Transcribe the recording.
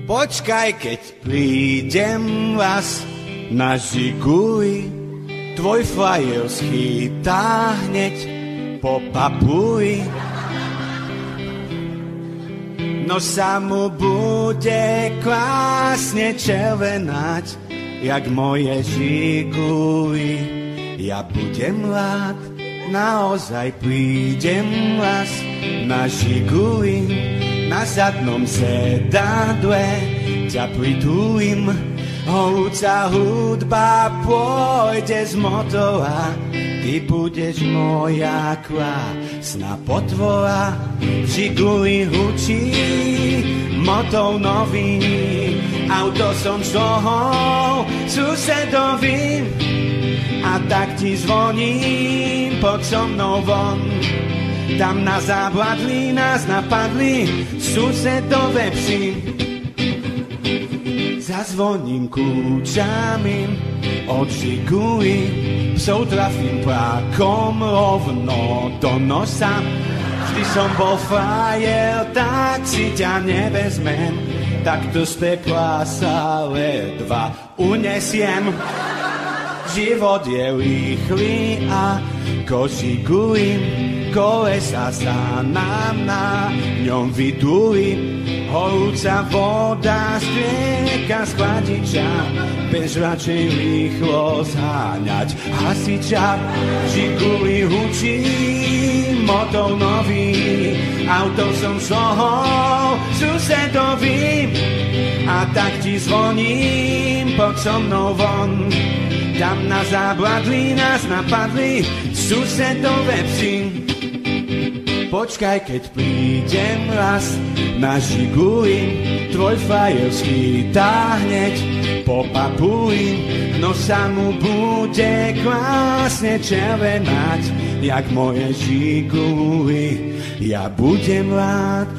Počkaj, keď prídem raz na Žiguli, tvoj frajer schytá hneď po papuli. No sa mu bude krásne červenať, jak moje Žiguli. Ja budem rád, naozaj prídem raz na Žiguli. Na zadnom sedadle ťa pritulím, horúca hudba pôjde z motora. Ty budeš moja krásna potvora. Žiguli hučí, motor nový, auto som šohol susedovi. A tak ti zvoním, poď so mnou von. Tam na Zábradlí nás napadli susedové psi. Zazvoním kľúčami od Žiguli, psov trafím prákom rovno do nosa. Vždy som bol frajer, tak si ťa nevezmem, takto z pekla sa ledva unesiem. Život je rýchly ako Žiguli, kolesa sa nám na ňom vyduli. Horúca voda strieka z chladiča, bež radšej rýchlo zháňať hasiča. Žiguli hučí, motor nový, auto som šohol susedovi. A tak ti zvoním, poď so mnou von. Tam na Zábradlí nás napadli susedové psi. Počkaj, keď prídem raz na Žiguli, tvoj frajer schytá hneď po papuli. No sa mu bude krásne červenať, jak moje Žiguli. Ja budem rád,